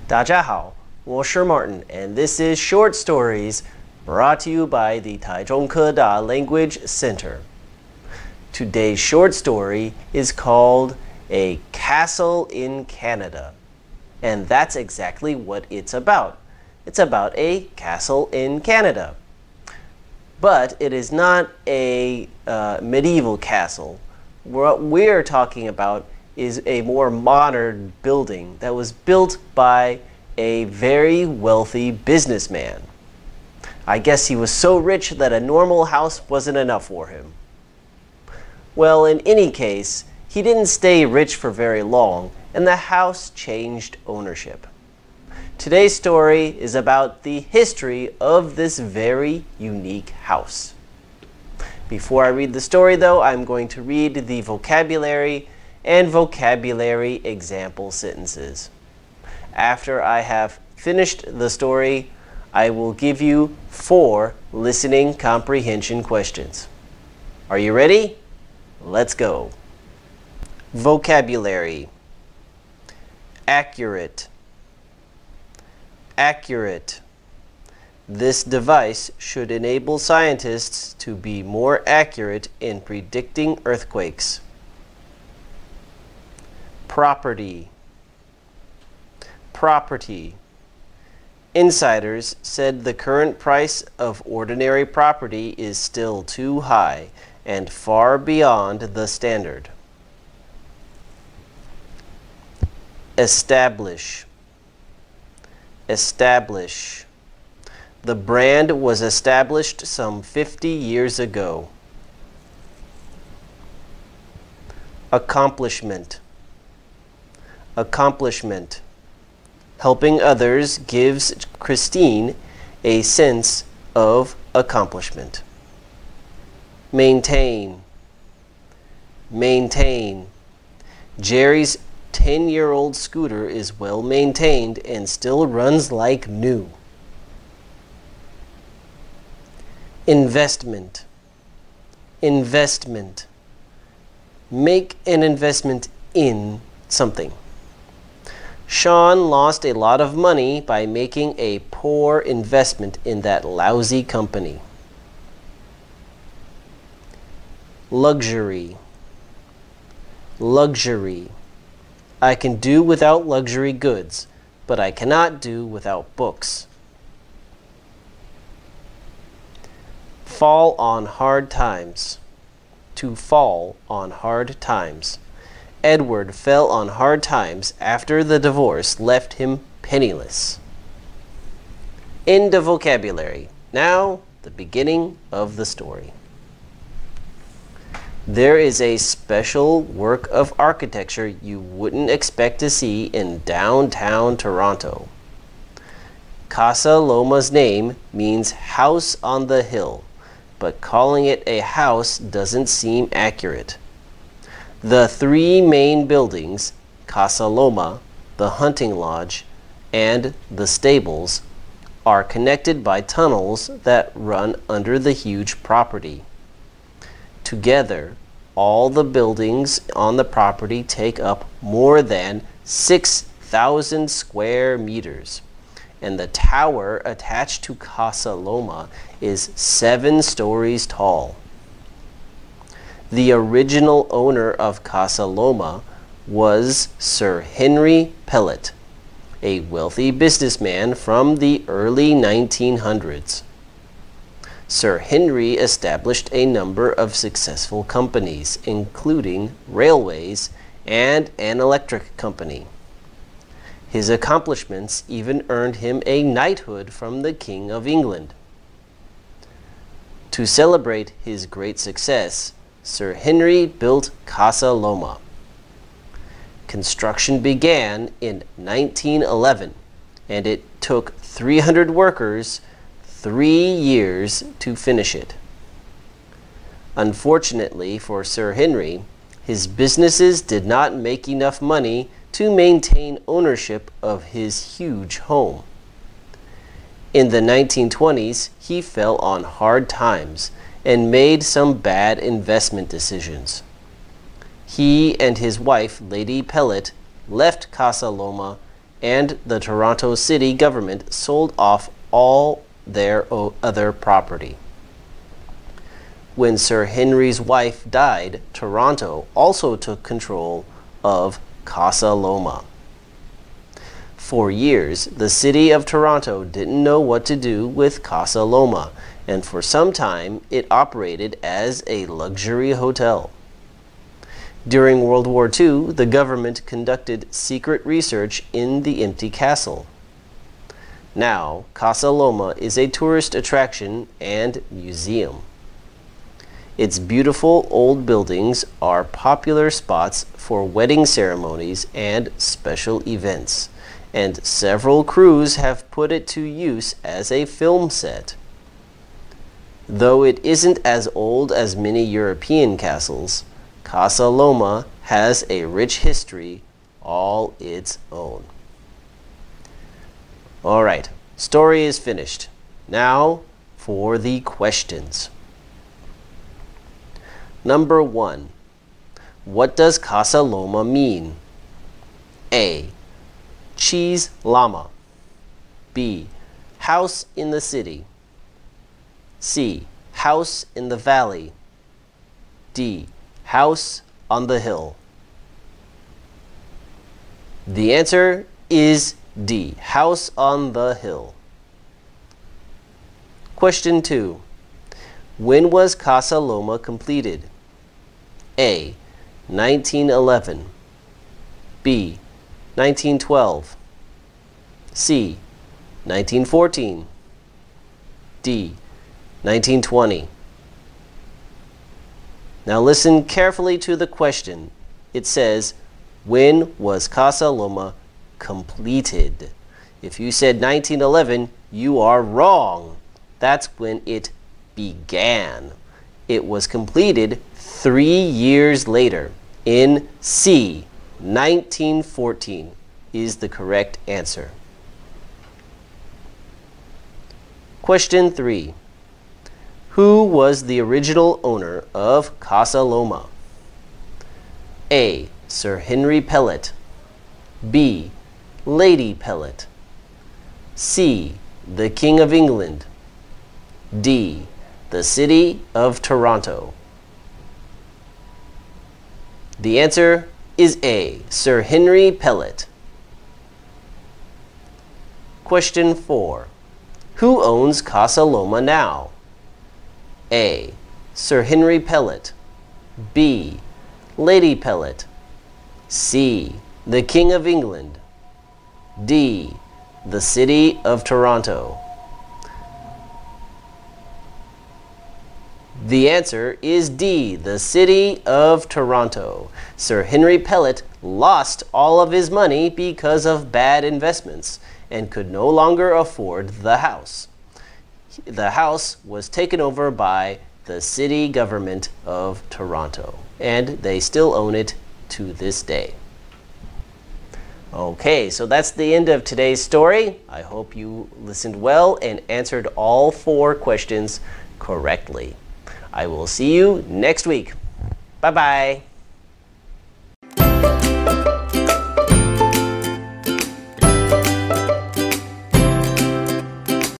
大家好，我是 Martin, and this is Short Stories brought to you by the Taichung Keda Language Center. Today's short story is called A Castle in Canada, and that's exactly what it's about. It's about a castle in Canada. But it is not a medieval castle. What we're talking about is a more modern building that was built by a very wealthy businessman. I guess he was so rich that a normal house wasn't enough for him. Well, in any case, he didn't stay rich for very long, and the house changed ownership. Today's story is about the history of this very unique house. Before I read the story, though, I'm going to read the vocabulary and vocabulary example sentences. After I have finished the story, I will give you 4 listening comprehension questions. Are you ready? Let's go. Vocabulary. Accurate. Accurate. This device should enable scientists to be more accurate in predicting earthquakes. Property. Property. Insiders said the current price of ordinary property is still too high and far beyond the standard. Establish. Establish. The brand was established some 50 years ago. Accomplishment. Accomplishment. Helping others gives Christine a sense of accomplishment. Maintain. Maintain. Jerry's 10-year-old scooter is well maintained and still runs like new. Investment. Investment. Make an investment in something. Sean lost a lot of money by making a poor investment in that lousy company. Luxury. Luxury. I can do without luxury goods, but I cannot do without books. Fall on hard times. To fall on hard times. Edward fell on hard times after the divorce left him penniless. End of vocabulary. Now, the beginning of the story. There is a special work of architecture you wouldn't expect to see in downtown Toronto. Casa Loma's name means house on the hill, but calling it a house doesn't seem accurate. The 3 main buildings, Casa Loma, the hunting lodge, and the stables, are connected by tunnels that run under the huge property. Together, all the buildings on the property take up more than 6,000 square meters, and the tower attached to Casa Loma is 7 stories tall. The original owner of Casa Loma was Sir Henry Pellet, a wealthy businessman from the early 1900s. Sir Henry established a number of successful companies, including railways and an electric company. His accomplishments even earned him a knighthood from the King of England. To celebrate his great success, Sir Henry built Casa Loma. Construction began in 1911, and it took 300 workers 3 years to finish it. Unfortunately for Sir Henry, his businesses did not make enough money to maintain ownership of his huge home. In the 1920s, he fell on hard times and made some bad investment decisions. He and his wife, Lady Pellet, left Casa Loma and the Toronto city government sold off all their other property. When Sir Henry's wife died, Toronto also took control of Casa Loma. For years, the city of Toronto didn't know what to do with Casa Loma, and for some time it operated as a luxury hotel. During World War II, the government conducted secret research in the empty castle. Now, Casa Loma is a tourist attraction and museum. Its beautiful old buildings are popular spots for wedding ceremonies and special events, and several crews have put it to use as a film set. Though it isn't as old as many European castles, Casa Loma has a rich history all its own. All right, story is finished. Now for the questions. Number 1. What does Casa Loma mean? A. Cheese llama. B. House in the city. C. House in the valley. D. House on the hill. The answer is D. House on the hill. Question 2. When was Casa Loma completed? A. 1911. B. 1912. C. 1914. D. 1920. Now listen carefully to the question. It says, when was Casa Loma completed? If you said 1911, you are wrong. That's when it began. It was completed 3 years later. In C, 1914 is the correct answer. Question 3. Who was the original owner of Casa Loma? A. Sir Henry Pellet. B. Lady Pellet. C. The King of England. D. The City of Toronto. The answer is A. Sir Henry Pellet. Question 4. Who owns Casa Loma now? A. Sir Henry Pellet. B. Lady Pellet. C. The King of England. D. The City of Toronto. The answer is D. The City of Toronto. Sir Henry Pellet lost all of his money because of bad investments and could no longer afford the house. The house was taken over by the city government of Toronto, and they still own it to this day. Okay, so that's the end of today's story. I hope you listened well and answered all 4 questions correctly. I will see you next week. Bye-bye.